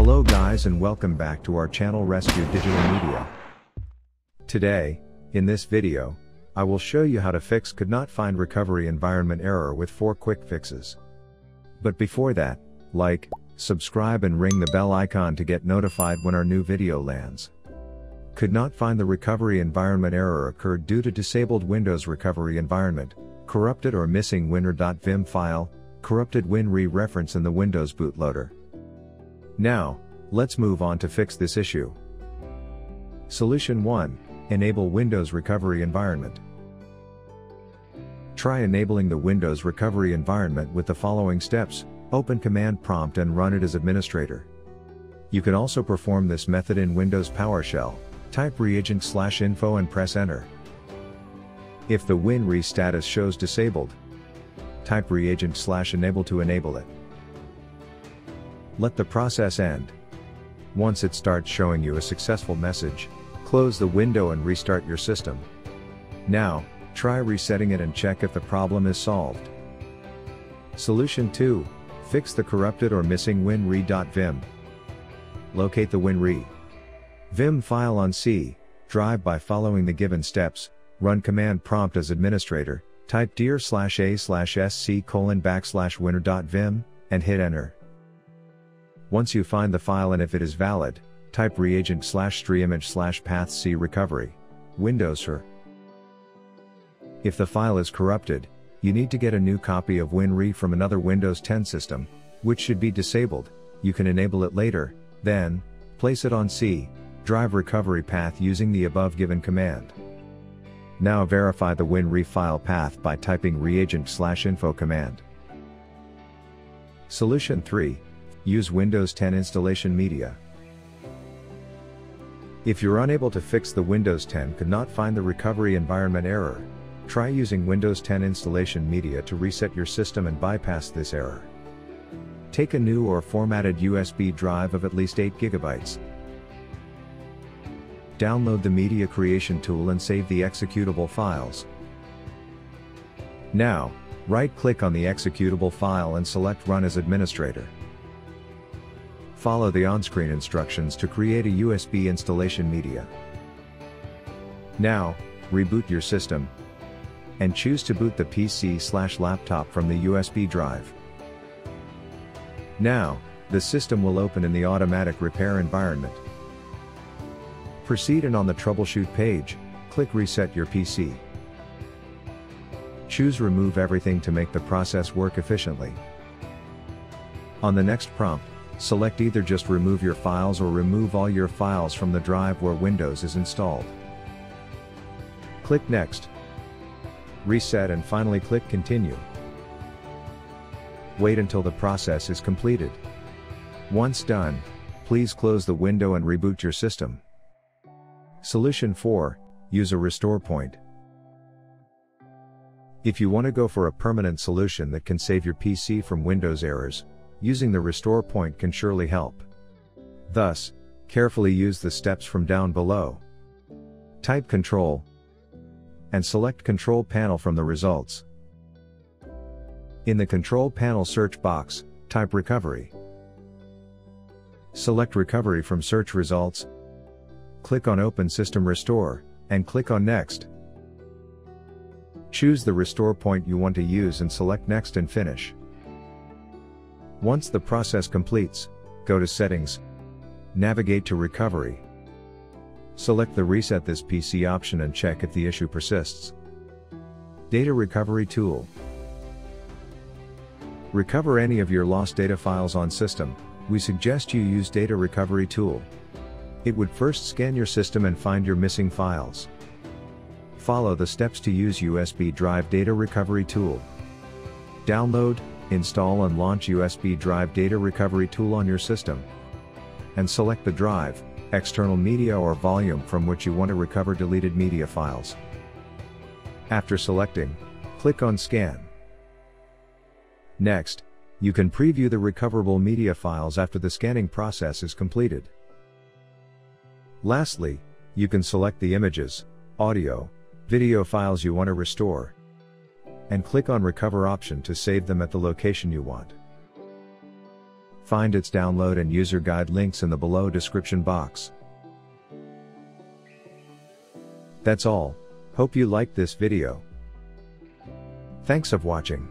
Hello guys and welcome back to our channel Rescue Digital Media. Today, in this video, I will show you how to fix could not find recovery environment error with 4 quick fixes. But before that, like, subscribe and ring the bell icon to get notified when our new video lands. Could not find the recovery environment error occurred due to disabled Windows recovery environment, corrupted or missing WinRE.Wim file, corrupted WinRE reference in the Windows bootloader. Now, let's move on to fix this issue. Solution 1. Enable Windows recovery environment. Try enabling the Windows recovery environment with the following steps: open command prompt and run it as administrator. You can also perform this method in Windows PowerShell. Type reagent/info and press enter. If the WinRE status shows disabled, type reagent/enable to enable it. Let the process end. Once it starts showing you a successful message, close the window and restart your system. Now, try resetting it and check if the problem is solved. Solution 2. Fix the corrupted or missing WinRE.Wim. Locate the WinRE.Wim file on C drive by following the given steps. Run command prompt as administrator, type dir/a/sc:\winr.wim, and hit enter. Once you find the file and if it is valid, type reagent/streamimage/path/c recovery. Windows. If the file is corrupted, you need to get a new copy of WinRE from another Windows 10 system, which should be disabled. You can enable it later, then, place it on C drive recovery path using the above given command. Now verify the WinRE file path by typing reagent/info command. Solution 3. Use Windows 10 installation media. If you're unable to fix the Windows 10 could not find the recovery environment error, try using Windows 10 installation media to reset your system and bypass this error. Take a new or formatted USB drive of at least 8 GB. Download the media creation tool and save the executable files. Now, right-click on the executable file and select Run as Administrator. Follow the on-screen instructions to create a USB installation media. Now, reboot your system, and choose to boot the PC/laptop from the USB drive. Now, the system will open in the automatic repair environment. Proceed and on the troubleshoot page, click Reset your PC. Choose Remove Everything to make the process work efficiently. On the next prompt, select either just remove your files or remove all your files from the drive where Windows is installed. Click Next. Reset and finally click Continue. Wait until the process is completed. Once done, please close the window and reboot your system. Solution 4. Use a restore point. If you want to go for a permanent solution that can save your PC from Windows errors, using the restore point can surely help. Thus, carefully use the steps from down below. Type Control and select Control Panel from the results. In the Control Panel search box, type Recovery. Select Recovery from search results. Click on Open System Restore, and click on Next. Choose the restore point you want to use and select Next and Finish. Once the process completes, go to Settings, navigate to Recovery. Select the Reset this PC option and check if the issue persists. Data Recovery Tool. Recover any of your lost data files on system. We suggest you use Data Recovery Tool. It would first scan your system and find your missing files. Follow the steps to use USB Drive Data Recovery Tool. Download, install and launch USB Drive Data Recovery Tool on your system. And select the drive, external media or volume from which you want to recover deleted media files. After selecting, click on Scan. Next, you can preview the recoverable media files after the scanning process is completed. Lastly, you can select the images, audio, video files you want to restore, and click on Recover option to save them at the location you want. Find its download and user guide links in the below description box. That's all. Hope you liked this video. Thanks of watching.